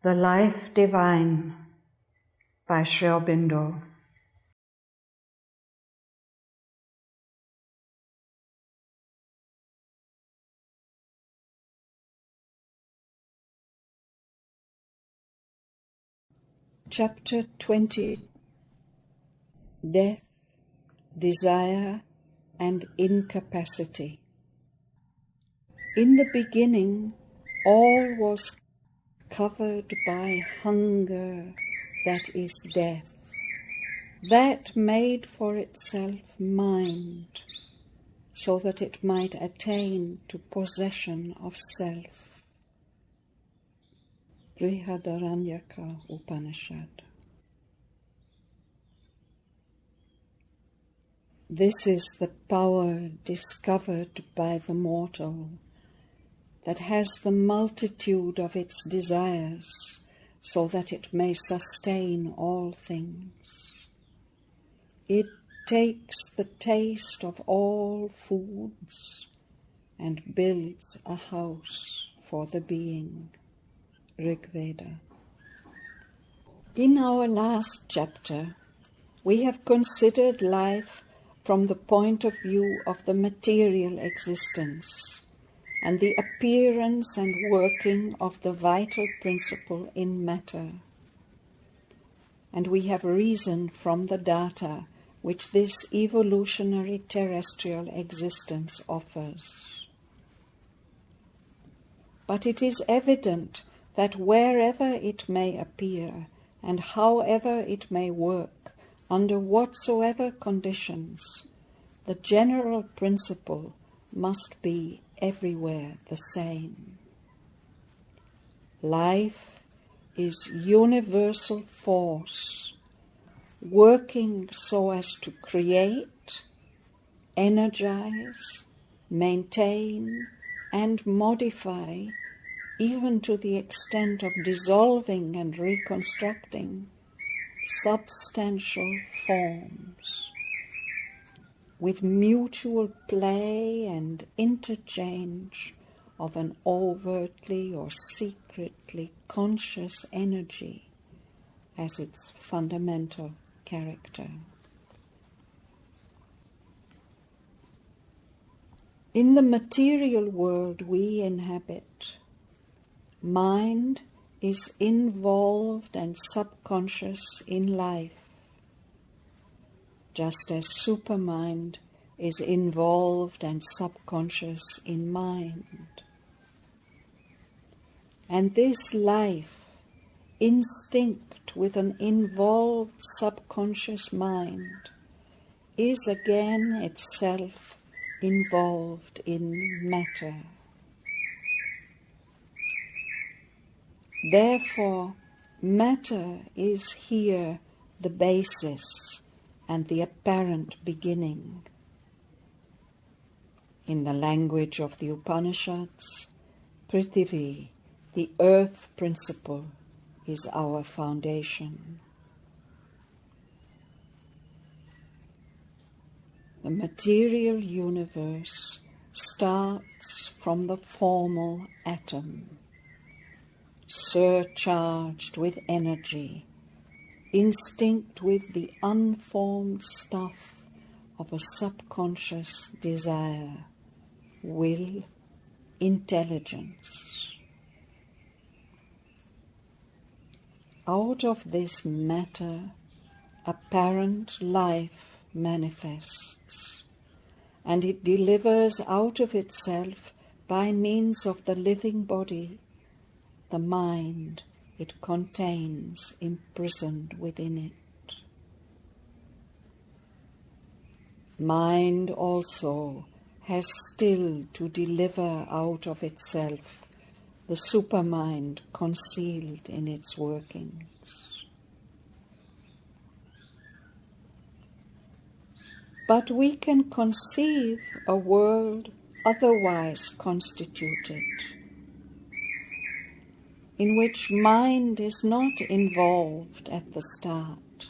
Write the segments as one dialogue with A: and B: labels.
A: The Life Divine by Sri Aurobindo.
B: Chapter 20. Death, Desire, and Incapacity. In the beginning, all was covered by hunger, that is death, that made for itself mind, so that it might attain to possession of self. Brihadaranyaka Upanishad. This is the power discovered by the mortal, that has the multitude of its desires, so that it may sustain all things. It takes the taste of all foods and builds a house for the being. Rig Veda. In our last chapter, we have considered life from the point of view of the material existence and the appearance and working of the vital principle in matter. And we have reasoned from the data which this evolutionary terrestrial existence offers. But it is evident that wherever it may appear and however it may work, under whatsoever conditions, the general principle must be everywhere the same. Life is universal force, working so as to create, energize, maintain, and modify, even to the extent of dissolving and reconstructing, substantial forms, with mutual play and interchange of an overtly or secretly conscious energy as its fundamental character. In the material world we inhabit, mind is involved and subconscious in life, just as supermind is involved and subconscious in mind. And this life, instinct with an involved subconscious mind, is again itself involved in matter. Therefore, matter is here the basis and the apparent beginning. In the language of the Upanishads, Prithvi, the earth principle, is our foundation. The material universe starts from the formal atom, surcharged with energy, instinct with the unformed stuff of a subconscious desire, will, intelligence. Out of this matter, apparent life manifests, and it delivers out of itself, by means of the living body, the mind it contains imprisoned within it. Mind also has still to deliver out of itself the supermind concealed in its workings. But we can conceive a world otherwise constituted, in which mind is not involved at the start,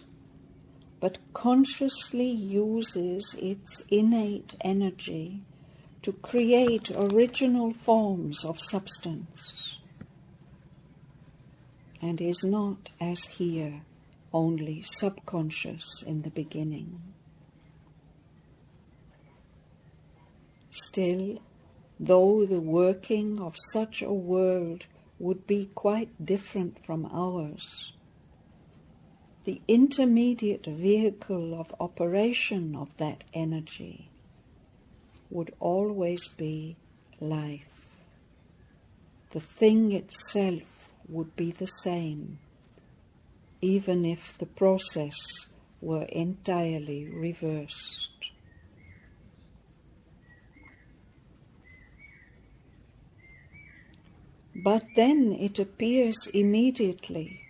B: but consciously uses its innate energy to create original forms of substance. and is not, as here, only subconscious in the beginning. Still, though the working of such a world would be quite different from ours, the intermediate vehicle of operation of that energy would always be life. The thing itself would be the same, even if the process were entirely reversed. But then it appears immediately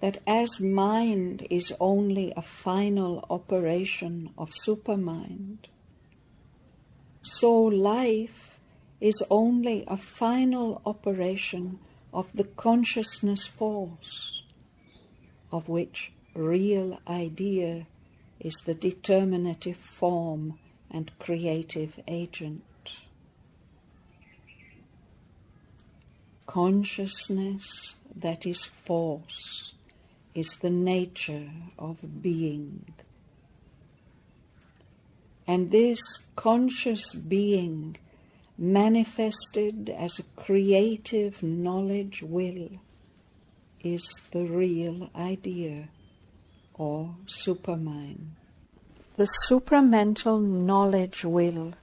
B: that as mind is only a final operation of supermind, so life is only a final operation of the consciousness force, of which real idea is the determinative form and creative agent. Consciousness that is force is the nature of being. And this conscious being, manifested as a creative knowledge will, is the real idea, or supermind. The supramental knowledge will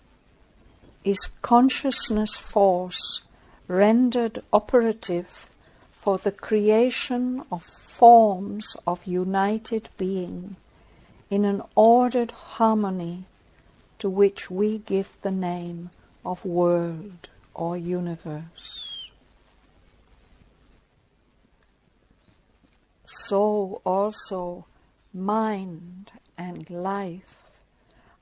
B: is consciousness force rendered operative for the creation of forms of united being in an ordered harmony to which we give the name of world or universe. So also mind and life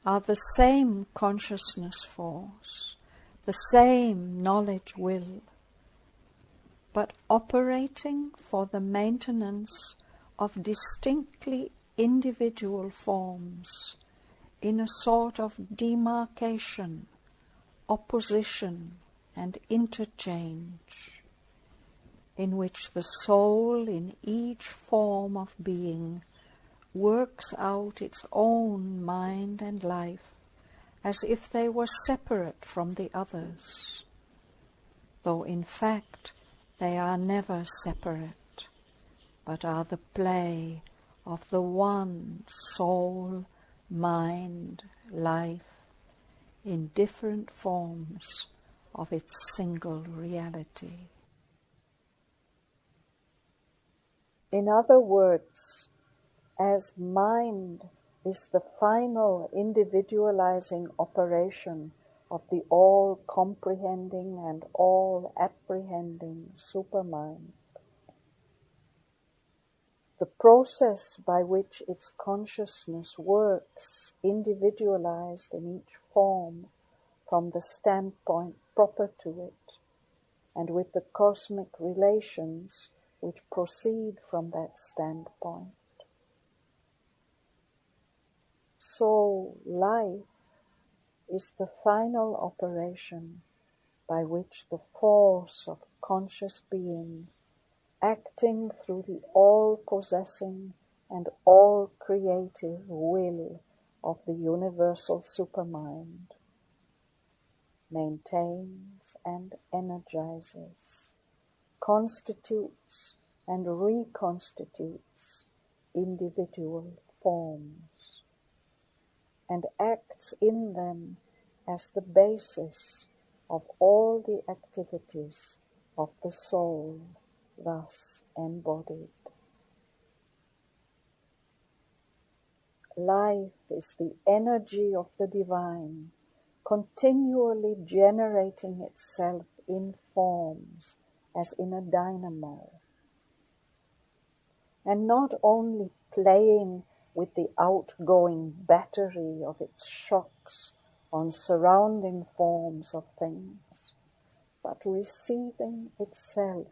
B: are the same consciousness force, the same knowledge will, but operating for the maintenance of distinctly individual forms in a sort of demarcation, opposition and interchange, in which the soul in each form of being works out its own mind and life as if they were separate from the others, though in fact they are never separate, but are the play of the one soul, mind, life, in different forms of its single reality. In other words, as mind is the final individualizing operation of the all-comprehending and all-apprehending supermind, the process by which its consciousness works individualized in each form from the standpoint proper to it, and with the cosmic relations which proceed from that standpoint. So life is the final operation by which the force of conscious being, acting through the all-possessing and all-creative will of the universal supermind, maintains and energizes, constitutes and reconstitutes individual forms, and acts in them as the basis of all the activities of the soul thus embodied. Life is the energy of the divine, continually generating itself in forms as in a dynamo, and not only playing with the outgoing battery of its shocks on surrounding forms of things, but receiving itself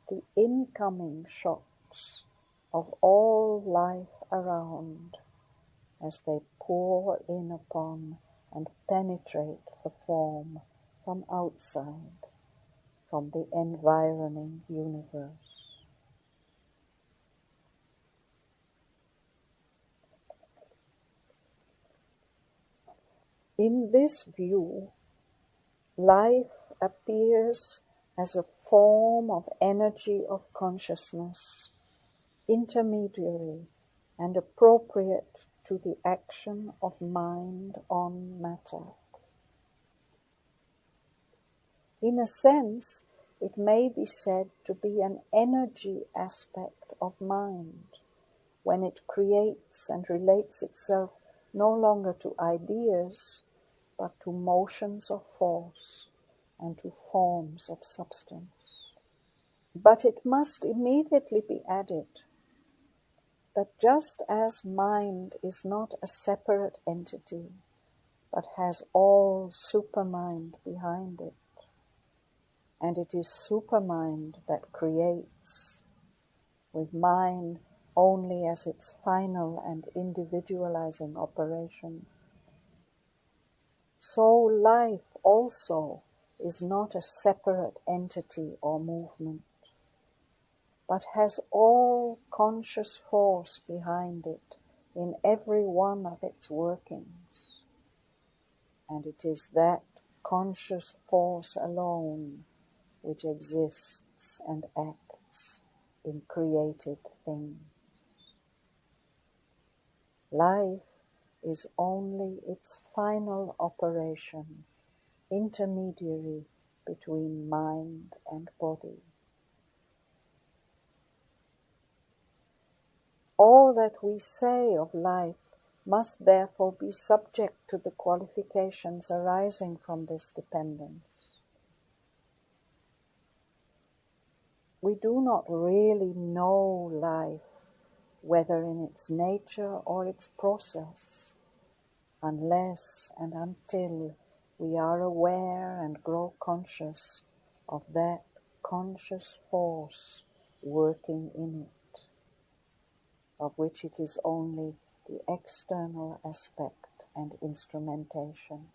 B: the incoming shocks of all life around as they pour in upon and penetrate the form from outside, from the environing universe. In this view, life appears as a form of energy of consciousness, intermediary and appropriate to the action of mind on matter. In a sense, it may be said to be an energy aspect of mind, when it creates and relates itself no longer to ideas, but to motions of force and to forms of substance. But it must immediately be added that just as mind is not a separate entity, but has all supermind behind it, and it is supermind that creates, with mind only as its final and individualizing operation, so life also is not a separate entity or movement, but has all conscious force behind it in every one of its workings. And it is that conscious force alone which exists and acts in created things. Life is only its final operation, intermediary between mind and body. All that we say of life must therefore be subject to the qualifications arising from this dependence. We do not really know life, whether in its nature or its process, unless and until we are aware and grow conscious of that conscious force working in it, of which it is only the external aspect and instrumentation.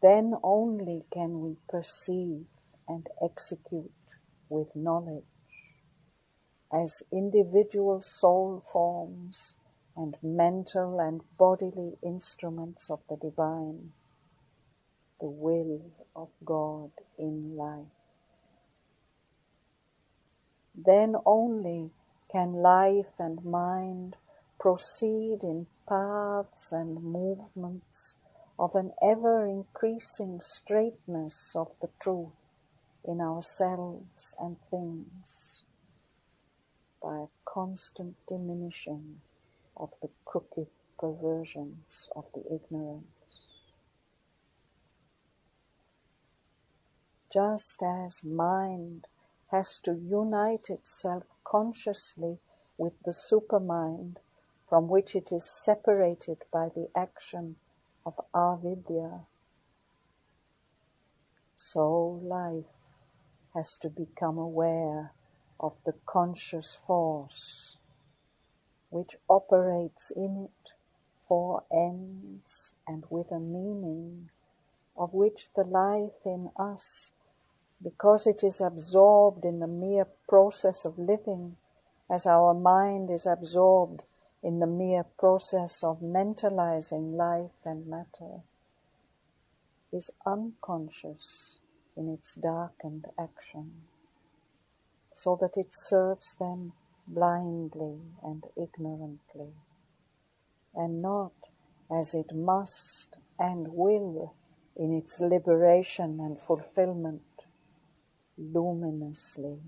B: Then only can we perceive and execute with knowledge, as individual soul forms and mental and bodily instruments of the divine, the will of God in life. Then only can life and mind proceed in paths and movements of an ever-increasing straightness of the truth in ourselves and things, by a constant diminishing of the crooked perversions of the ignorance. Just as mind has to unite itself consciously with the supermind from which it is separated by the action of avidya, so life has to become aware of the conscious force which operates in it for ends and with a meaning, of which the life in us, because it is absorbed in the mere process of living, as our mind is absorbed in the mere process of mentalizing life and matter, is unconscious in its darkened action, so that it serves them blindly and ignorantly, and not as it must and will in its liberation and fulfillment, luminously,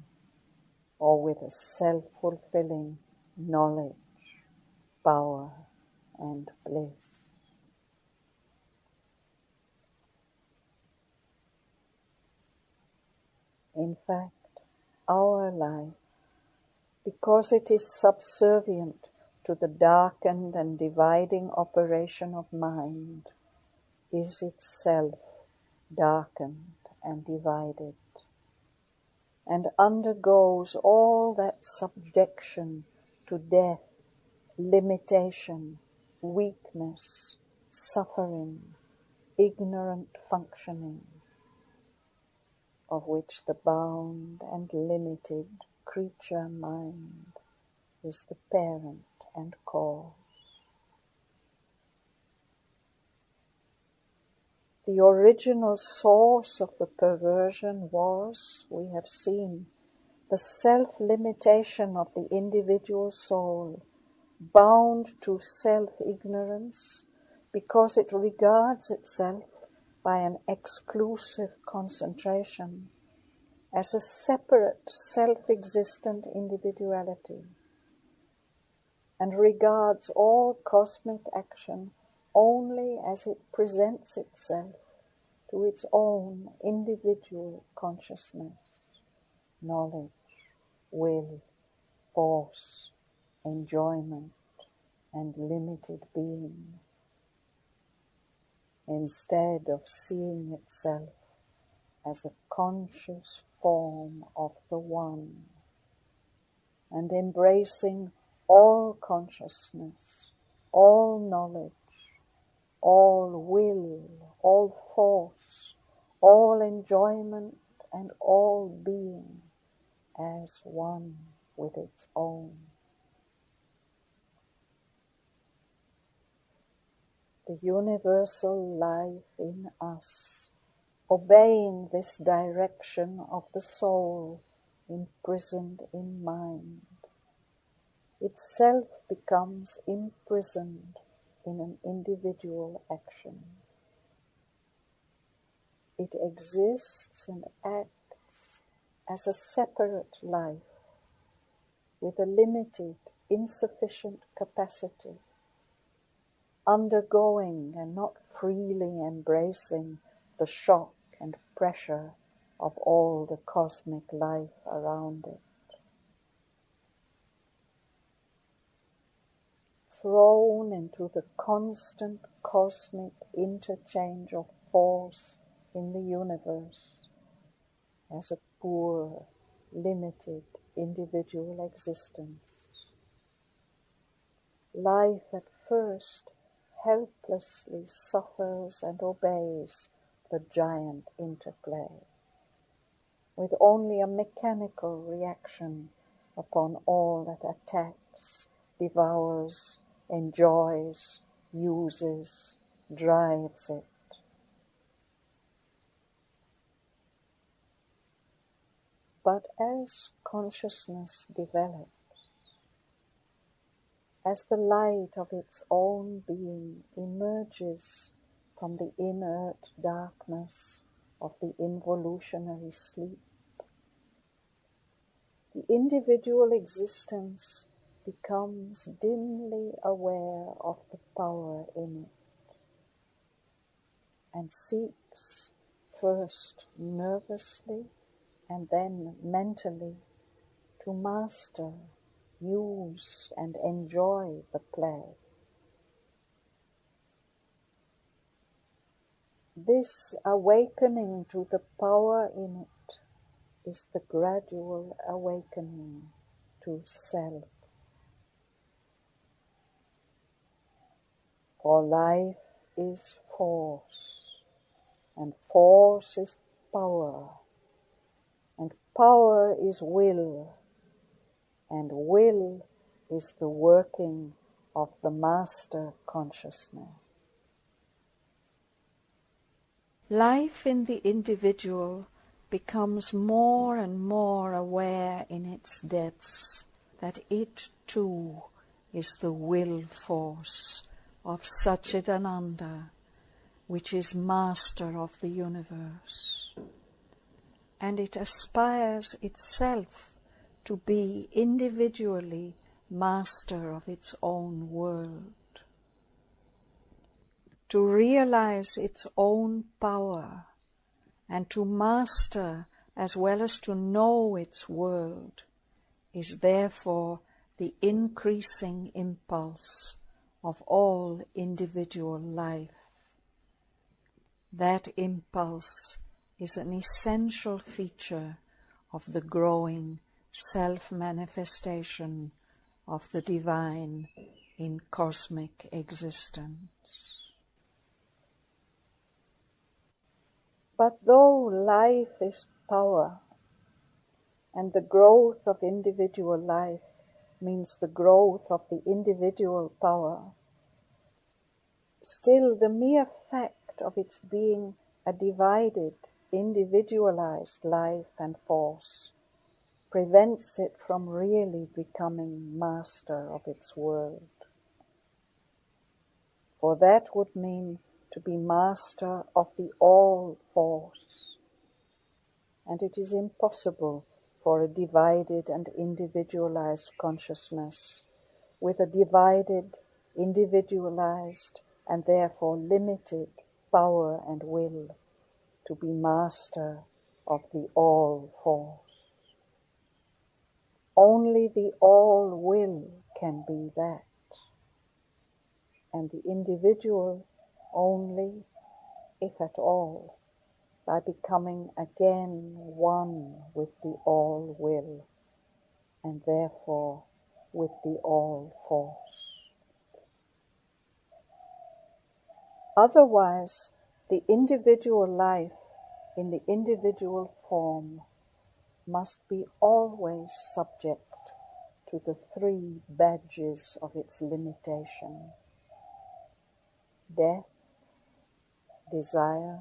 B: or with a self-fulfilling knowledge, power, and bliss. In fact, our life, because it is subservient to the darkened and dividing operation of mind, is itself darkened and divided, and undergoes all that subjection to death, limitation, weakness, suffering, ignorant functioning, of which the bound and limited creature mind is the parent and cause. The original source of the perversion was, we have seen, the self-limitation of the individual soul, bound to self-ignorance because it regards itself by an exclusive concentration as a separate, self-existent individuality, and regards all cosmic action only as it presents itself to its own individual consciousness, knowledge, will, force, enjoyment, and limited being, instead of seeing itself as a conscious form of the One, and embracing all consciousness, all knowledge, all will, all force, all enjoyment, and all being as one with its own. The universal life in us, obeying this direction of the soul imprisoned in mind, itself becomes imprisoned in an individual action. It exists and acts as a separate life with a limited, insufficient capacity, undergoing and not freely embracing the shock and pressure of all the cosmic life around it. Thrown into the constant cosmic interchange of force in the universe as a poor, limited individual existence. Life at first helplessly suffers and obeys the giant interplay, with only a mechanical reaction upon all that attacks, devours, enjoys, uses, drives it. But as consciousness develops, as the light of its own being emerges from the inert darkness of the involutionary sleep, the individual existence becomes dimly aware of the power in it, and seeks, first nervously and then mentally, to master, use, and enjoy the play. This awakening to the power in it is the gradual awakening to self. For life is force, and force is power, and power is will, and will is the working of the master consciousness. Life in the individual becomes more and more aware in its depths that it too is the will force of Satchidananda, which is master of the universe. And it aspires itself to be individually master of its own world, to realize its own power, and to master as well as to know its world is therefore the increasing impulse of all individual life. That impulse is an essential feature of the growing self-manifestation of the divine in cosmic existence. But though life is power, and the growth of individual life means the growth of the individual power, still the mere fact fact of its being a divided, individualized life and force prevents it from really becoming master of its world. For that would mean to be master of the all force, and it is impossible for a divided and individualized consciousness with a divided, individualized, and therefore limited power and will to be master of the all force. Only the all will can be that, and the individual only, if at all, by becoming again one with the all will, and therefore with the all force. Otherwise, the individual life in the individual form must be always subject to the three badges of its limitation: death, desire,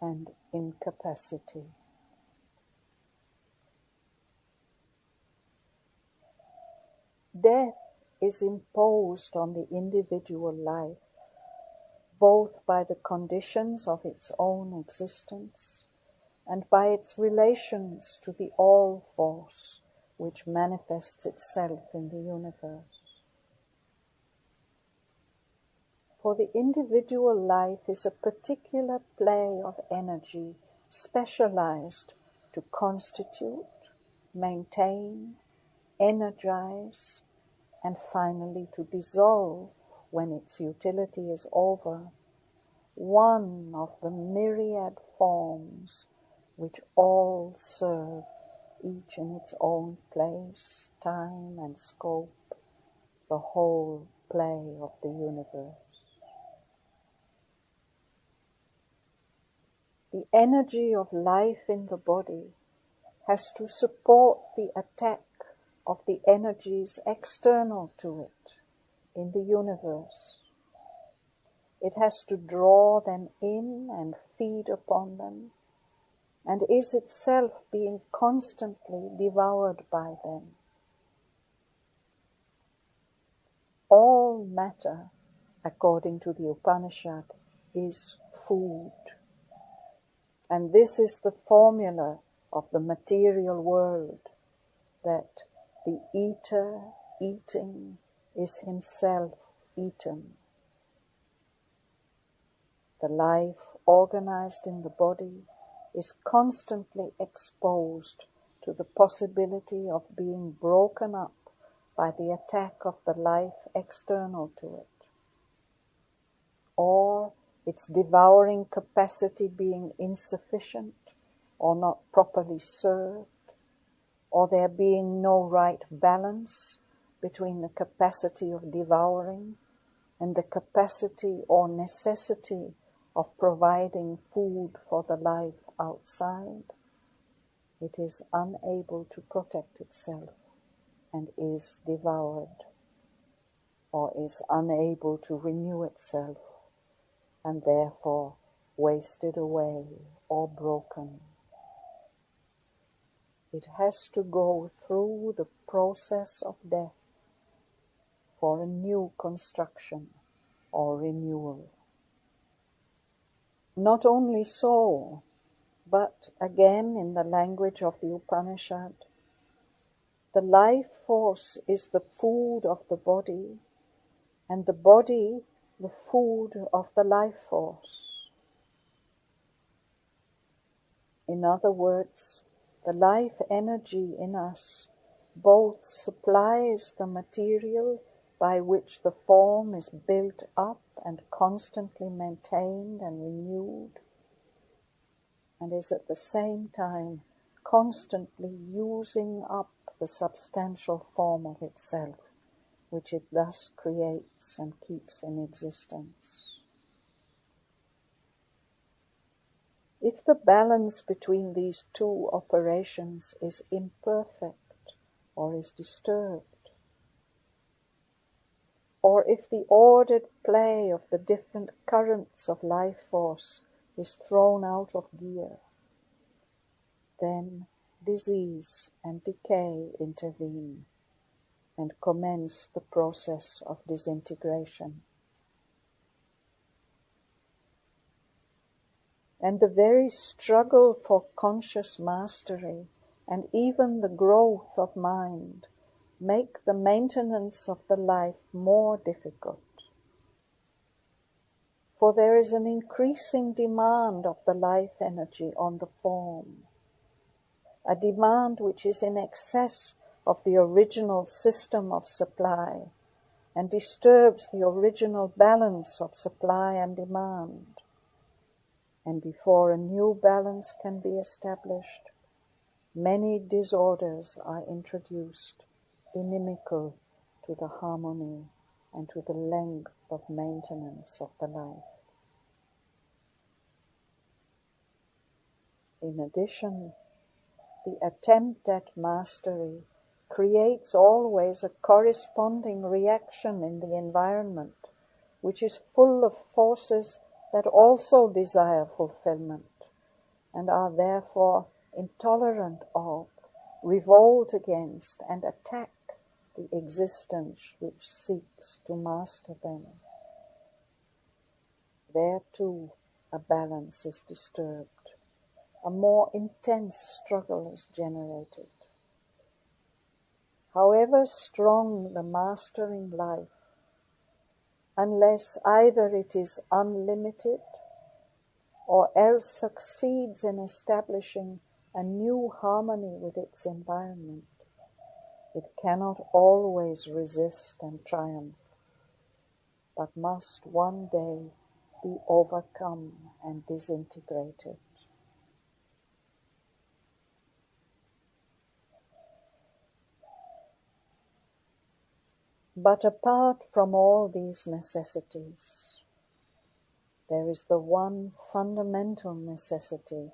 B: and incapacity. Death is imposed on the individual life both by the conditions of its own existence and by its relations to the all force which manifests itself in the universe. For the individual life is a particular play of energy specialized to constitute, maintain, energize, and finally to dissolve, when its utility is over, one of the myriad forms which all serve, each in its own place, time, and scope, the whole play of the universe. The energy of life in the body has to support the attack of the energies external to it in the universe. It has to draw them in and feed upon them, and is itself being constantly devoured by them. All matter, according to the Upanishad, is food. And this is the formula of the material world, that the eater eating is himself eaten. The life organized in the body is constantly exposed to the possibility of being broken up by the attack of the life external to it, or its devouring capacity being insufficient or not properly served, or there being no right balance between the capacity of devouring and the capacity or necessity of providing food for the life outside. It is unable to protect itself and is devoured, or is unable to renew itself and therefore wasted away or broken. It has to go through the process of death for a new construction or renewal. Not only so, but again in the language of the Upanishad, the life force is the food of the body, and the body the food of the life force. In other words, the life energy in us both supplies the material by which the form is built up and constantly maintained and renewed, and is at the same time constantly using up the substantial form of itself, which it thus creates and keeps in existence. If the balance between these two operations is imperfect or is disturbed, or if the ordered play of the different currents of life force is thrown out of gear, then disease and decay intervene and commence the process of disintegration. And the very struggle for conscious mastery and even the growth of mind make the maintenance of the life more difficult. For there is an increasing demand of the life energy on the form, a demand which is in excess of the original system of supply and disturbs the original balance of supply and demand. And before a new balance can be established, many disorders are introduced, inimical to the harmony and to the length of maintenance of the life. In addition, the attempt at mastery creates always a corresponding reaction in the environment, which is full of forces that also desire fulfillment and are therefore intolerant of, revolt against, and attack the existence which seeks to master them. There too a balance is disturbed. A more intense struggle is generated. However strong the mastering life, unless either it is unlimited or else succeeds in establishing a new harmony with its environment, it cannot always resist and triumph, but must one day be overcome and disintegrated. But apart from all these necessities, there is the one fundamental necessity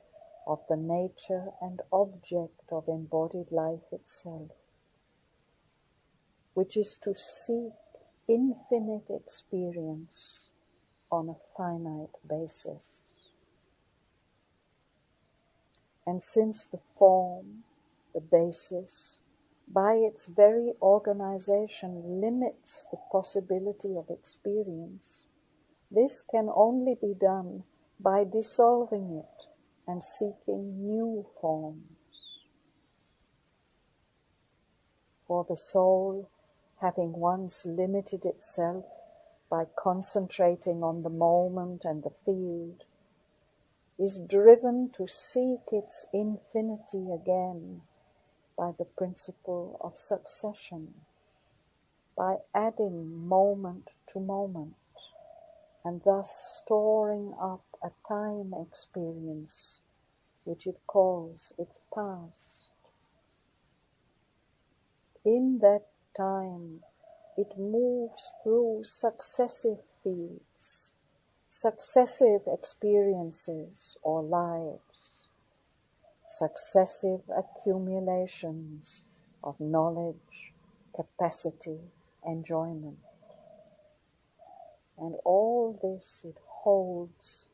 B: of the nature and object of embodied life itself, which is to seek infinite experience on a finite basis. And since the form, the basis, by its very organization limits the possibility of experience, this can only be done by dissolving it and seeking new forms. For the soul, having once limited itself by concentrating on the moment and the field, is driven to seek its infinity again by the principle of succession, by adding moment to moment, and thus storing up a time experience which it calls its past. In that time, it moves through successive fields, successive experiences or lives, successive accumulations of knowledge, capacity, enjoyment. And all this it holds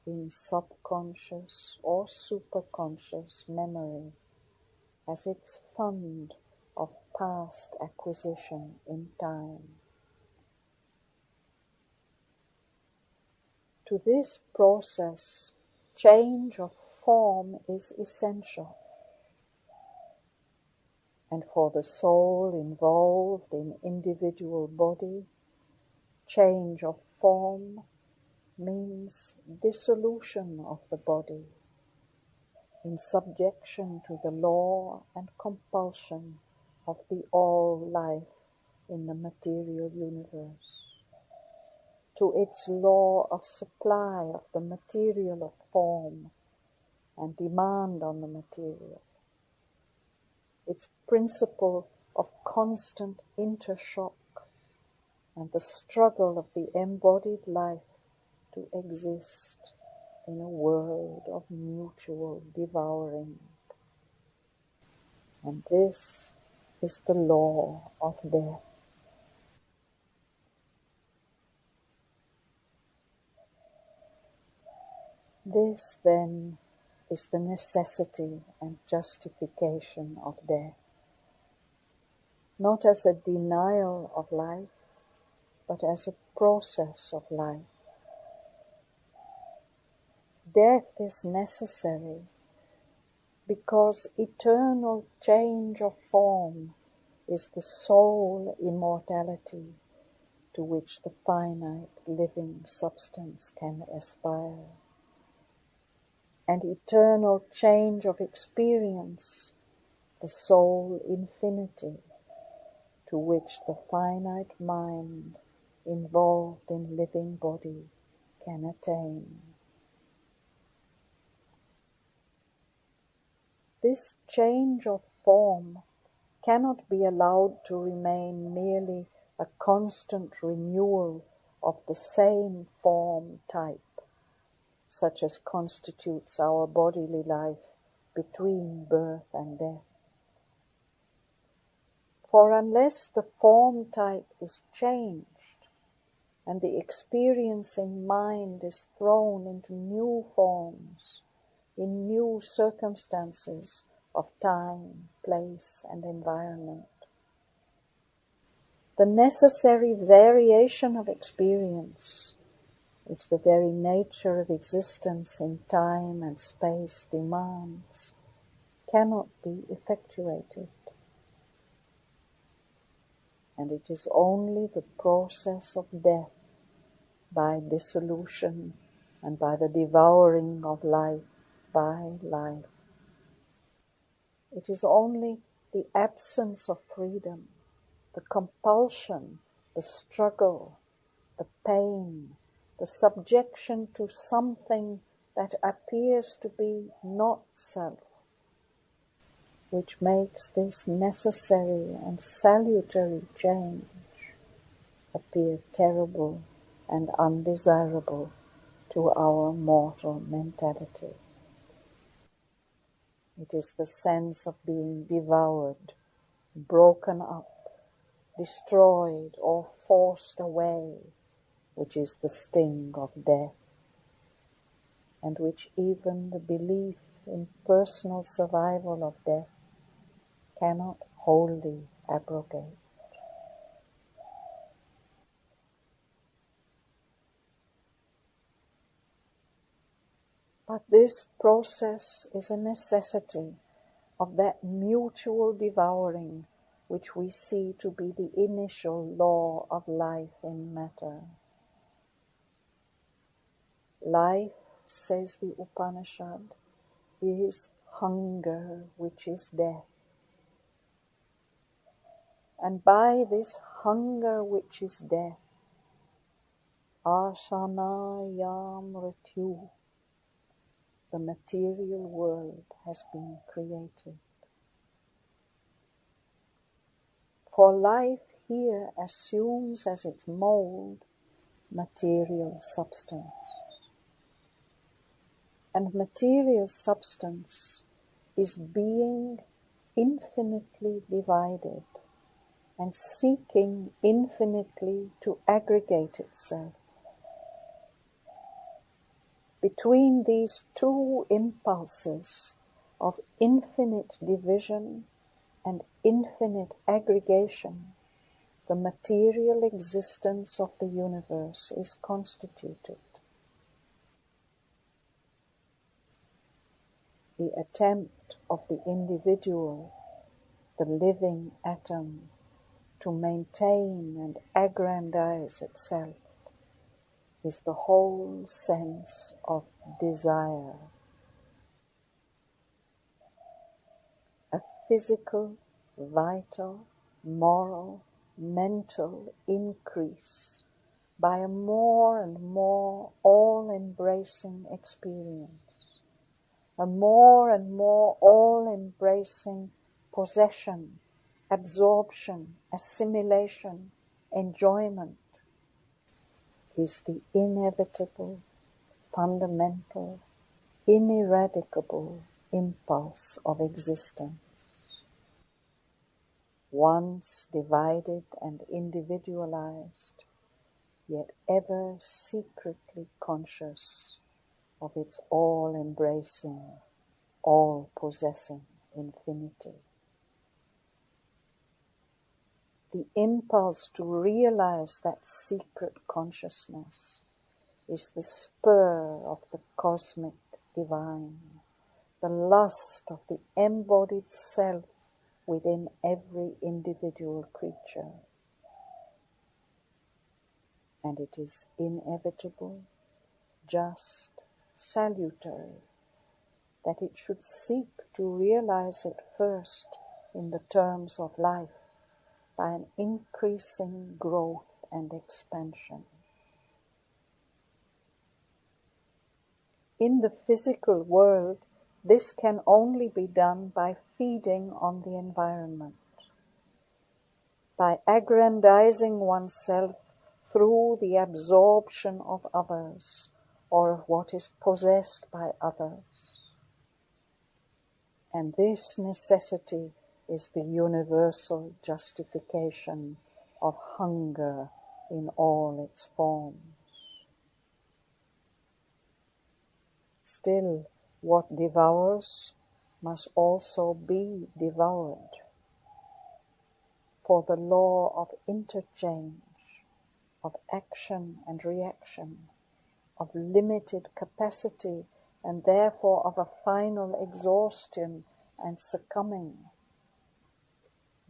B: in subconscious or superconscious memory as its fund of past acquisition in time. To this process, change of form is essential. And for the soul involved in individual body, change of form means dissolution of the body in subjection to the law and compulsion of the all-life in the material universe, to its law of supply of the material of form and demand on the material, its principle of constant intershock and the struggle of the embodied life to exist in a world of mutual devouring. And this is the law of death. This, then, is the necessity and justification of death, not as a denial of life, but as a process of life. Death is necessary because eternal change of form is the sole immortality to which the finite living substance can aspire. And eternal change of experience, the sole infinity to which the finite mind involved in living body can attain. This change of form cannot be allowed to remain merely a constant renewal of the same form type, such as constitutes our bodily life between birth and death. For unless the form type is changed and the experiencing mind is thrown into new forms, in new circumstances of time, place, and environment, the necessary variation of experience, which the very nature of existence in time and space demands, cannot be effectuated. And it is only the process of death by dissolution and by the devouring of life by life. It is only the absence of freedom, the compulsion, the struggle, the pain, the subjection to something that appears to be not self, which makes this necessary and salutary change appear terrible and undesirable to our mortal mentality. It is the sense of being devoured, broken up, destroyed, or forced away, which is the sting of death, and which even the belief in personal survival of death cannot wholly abrogate. But this process is a necessity of that mutual devouring which we see to be the initial law of life in matter. Life, says the Upanishad, is hunger which is death. And by this hunger which is death, Ashanayam Mrityu, the material world has been created. For life here assumes as its mold material substance. And material substance is being infinitely divided and seeking infinitely to aggregate itself. Between these two impulses of infinite division and infinite aggregation, the material existence of the universe is constituted. The attempt of the individual, the living atom, to maintain and aggrandize itself is the whole sense of desire. A physical, vital, moral, mental increase by a more and more all-embracing experience, a more and more all-embracing possession, absorption, assimilation, enjoyment, is the inevitable, fundamental, ineradicable impulse of existence. Once divided and individualized, yet ever secretly conscious, of its all-embracing, all-possessing infinity. The impulse to realize that secret consciousness is the spur of the cosmic divine, the lust of the embodied self within every individual creature. And it is inevitable, just, salutary, that it should seek to realize it first in the terms of life by an increasing growth and expansion. In the physical world, this can only be done by feeding on the environment, by aggrandizing oneself through the absorption of others or of what is possessed by others. And this necessity is the universal justification of hunger in all its forms. Still, what devours must also be devoured. For the law of interchange, of action and reaction, of limited capacity and therefore of a final exhaustion and succumbing,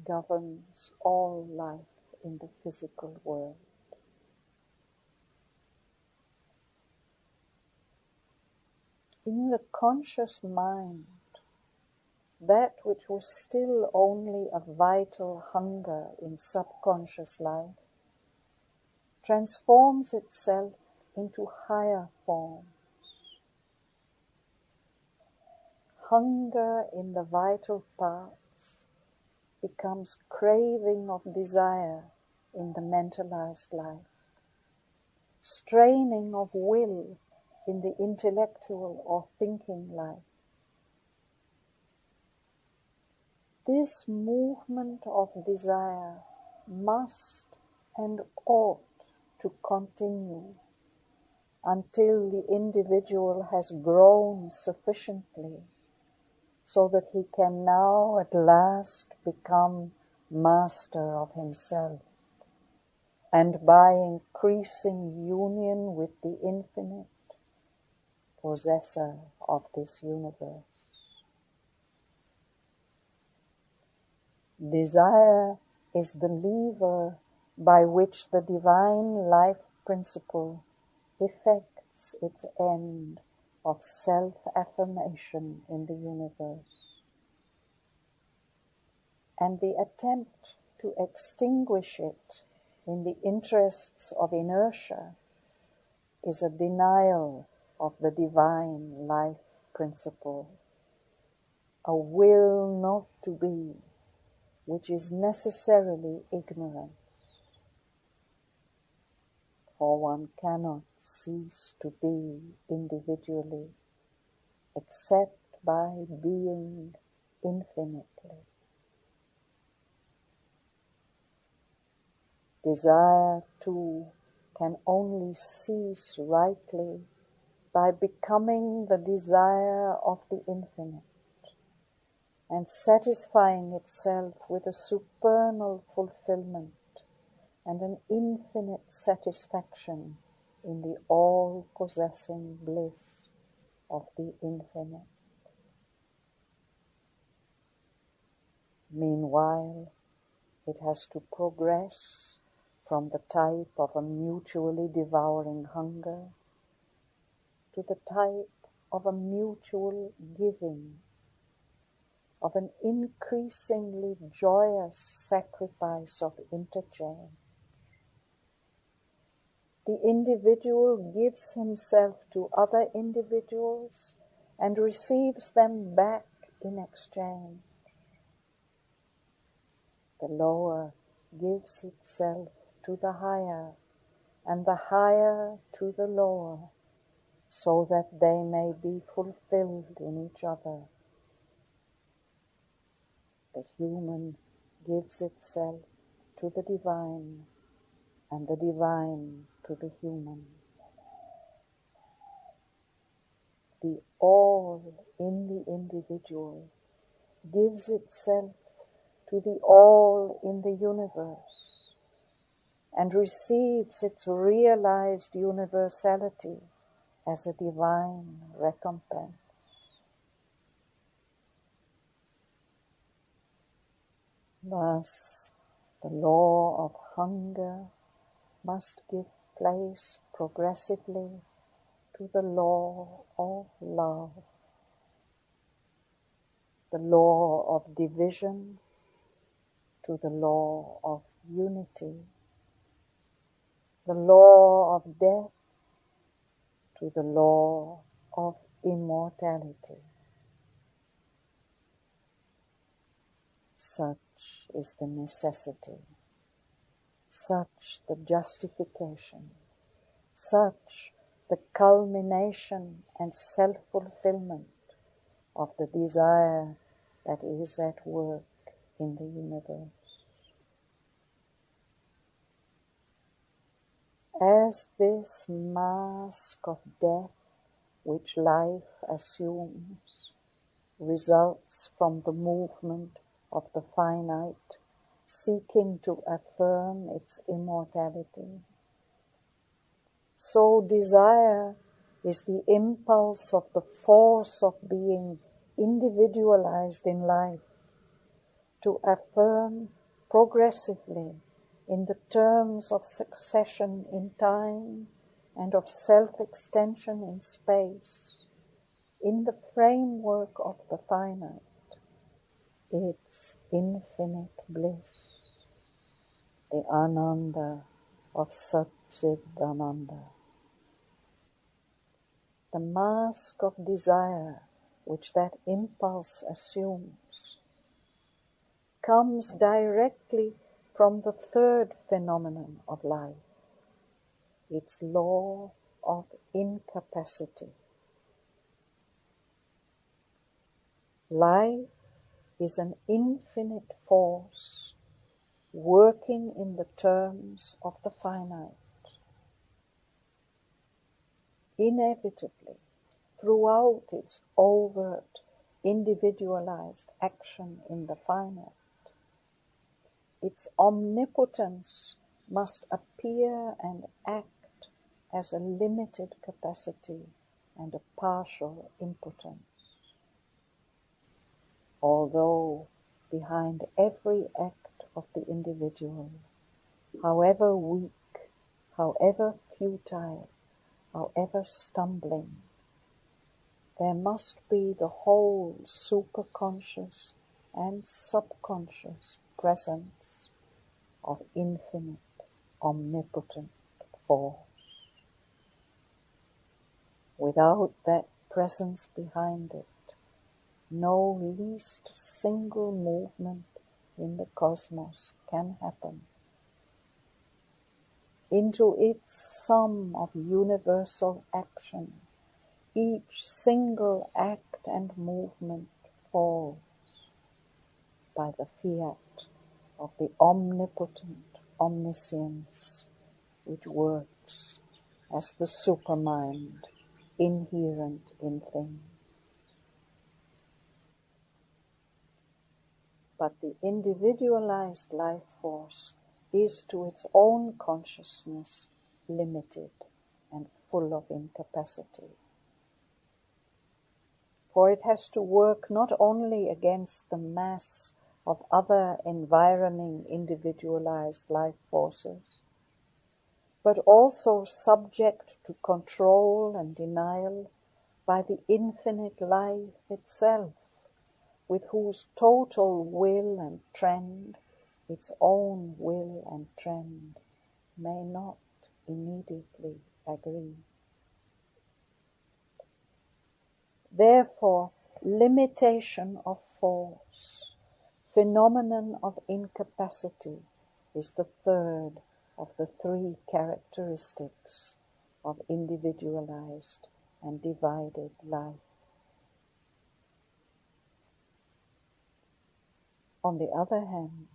B: governs all life in the physical world. In the conscious mind, that which was still only a vital hunger in subconscious life transforms itself into higher forms. Hunger in the vital parts becomes craving of desire in the mentalized life, straining of will in the intellectual or thinking life. This movement of desire must and ought to continue until the individual has grown sufficiently so that he can now at last become master of himself, and by increasing union with the infinite, possessor of this universe. Desire is the lever by which the divine life principle effects its end of self-affirmation in the universe. And the attempt to extinguish it in the interests of inertia is a denial of the divine life principle, a will not to be, which is necessarily ignorance. For one cannot cease to be individually, except by being infinitely. Desire, too, can only cease rightly by becoming the desire of the infinite, and satisfying itself with a supernal fulfillment and an infinite satisfaction in the all-possessing bliss of the infinite. Meanwhile, it has to progress from the type of a mutually devouring hunger to the type of a mutual giving, of an increasingly joyous sacrifice of interchange. The individual gives himself to other individuals and receives them back in exchange. The lower gives itself to the higher, and the higher to the lower, so that they may be fulfilled in each other. The human gives itself to the divine, and the divine to the human.
C: the all in the individual gives itself to the all in the universe and receives its realized universality as a divine recompense. Thus, the law of hunger must give place progressively to the law of love, the law of division to the law of unity, the law of death to the law of immortality. Such is the necessity, such the justification, such the culmination and self-fulfillment of the desire that is at work in the universe. As this mask of death which life assumes results from the movement of the finite seeking to affirm its immortality, so desire is the impulse of the force of being individualized in life to affirm progressively in the terms of succession in time and of self-extension in space, in the framework of the finite, its infinite bliss, the Ananda of Satchidananda. The mask of desire which that impulse assumes comes directly from the third phenomenon of life, its law of incapacity. Life is an infinite force working in the terms of the finite. Inevitably, throughout its overt, individualized action in the finite, its omnipotence must appear and act as a limited capacity and a partial impotence. Although behind every act of the individual, however weak, however futile, however stumbling, there must be the whole superconscious and subconscious presence of infinite, omnipotent force. Without that presence behind it, no least single movement in the cosmos can happen. Into its sum of universal action, each single act and movement falls by the fiat of the omnipotent omniscience which works as the supermind inherent in things. But the individualized life force is to its own consciousness limited and full of incapacity. For it has to work not only against the mass of other environing individualized life forces, but also subject to control and denial by the infinite life itself, with whose total will and trend, its own will and trend, may not immediately agree. Therefore, limitation of force, phenomenon of incapacity, is the third of the three characteristics of individualized and divided life. On the other hand,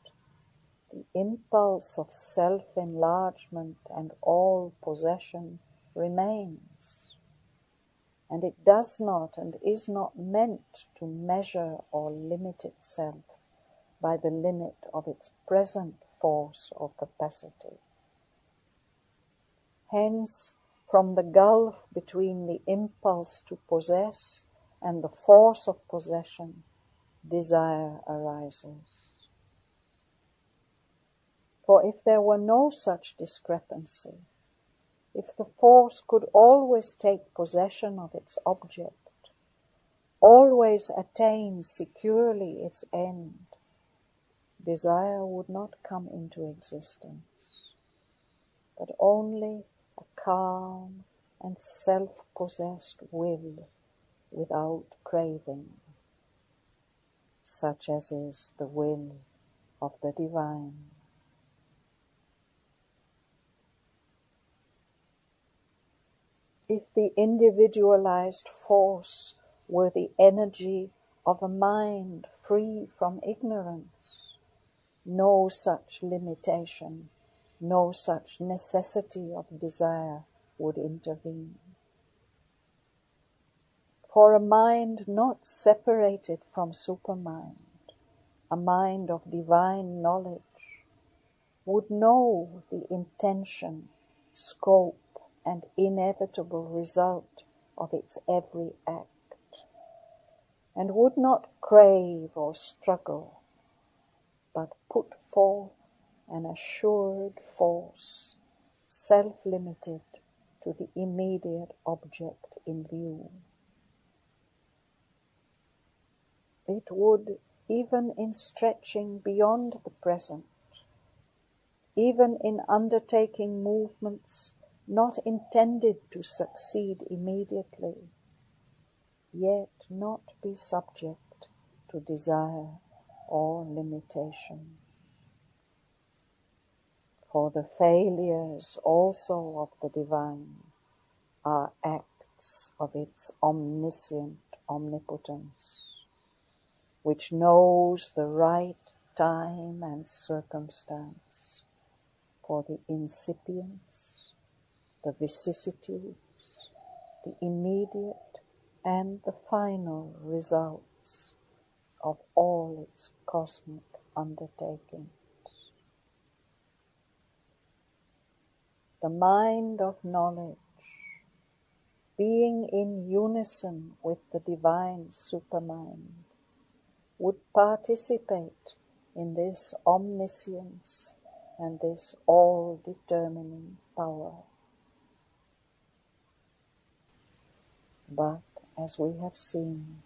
C: the impulse of self-enlargement and all possession remains, and it does not and is not meant to measure or limit itself by the limit of its present force or capacity. Hence, from the gulf between the impulse to possess and the force of possession, desire arises. For if there were no such discrepancy, if the force could always take possession of its object, always attain securely its end, desire would not come into existence, but only a calm and self-possessed will without craving, such as is the will of the divine. If the individualized force were the energy of a mind free from ignorance, no such limitation, no such necessity of desire would intervene. For a mind not separated from supermind, a mind of divine knowledge, would know the intention, scope, and inevitable result of its every act, and would not crave or struggle, but put forth an assured force, self-limited to the immediate object in view. It would, even in stretching beyond the present, even in undertaking movements not intended to succeed immediately, yet not be subject to desire or limitation. For the failures also of the divine are acts of its omniscient omnipotence, which knows the right time and circumstance for the incipience, the vicissitudes, the immediate and the final results of all its cosmic undertakings. The mind of knowledge, being in unison with the divine supermind, would participate in this omniscience and this all-determining power. But, as we have seen,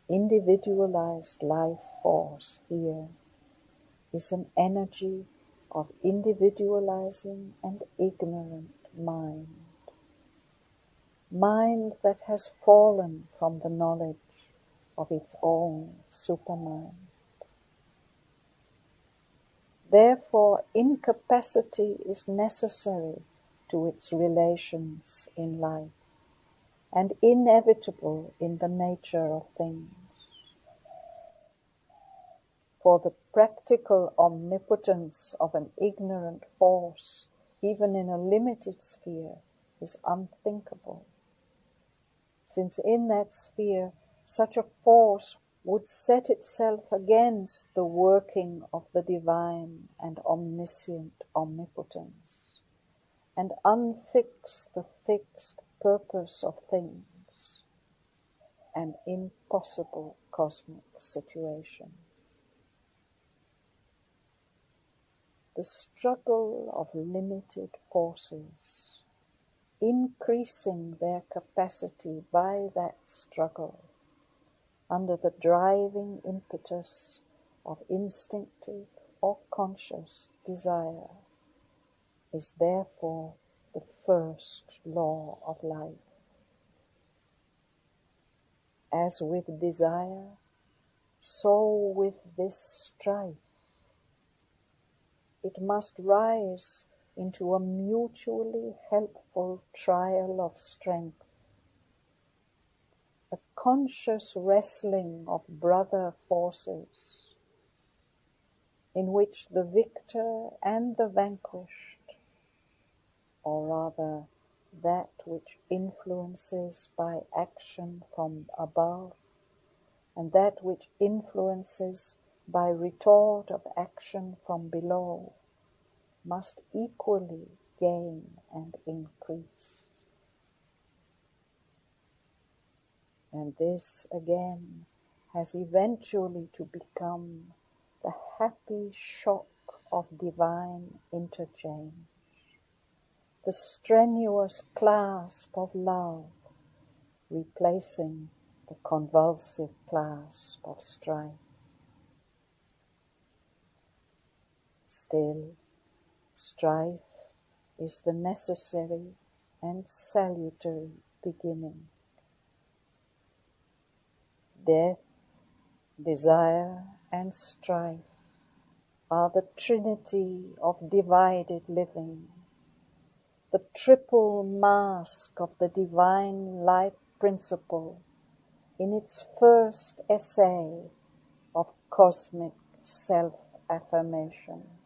C: individualized life force here is an energy of individualizing and ignorant mind. Mind that has fallen from the knowledge of its own supermind. Therefore, incapacity is necessary to its relations in life, and inevitable in the nature of things. For the practical omnipotence of an ignorant force, even in a limited sphere, is unthinkable, since in that sphere such a force would set itself against the working of the divine and omniscient omnipotence, and unfix the fixed purpose of things, an impossible cosmic situation. The struggle of limited forces, increasing their capacity by that struggle, under the driving impetus of instinctive or conscious desire, is therefore the first law of life. As with desire, so with this strife. It must rise into a mutually helpful trial of strength, a conscious wrestling of brother forces, in which the victor and the vanquished, or rather that which influences by action from above, and that which influences by retort of action from below, must equally gain and increase. And this again has eventually to become the happy shock of divine interchange, the strenuous clasp of love replacing the convulsive clasp of strife. Still, strife is the necessary and salutary beginning. Death, desire, and strife are the trinity of divided living, the triple mask of the divine life principle in its first essay of cosmic self-affirmation.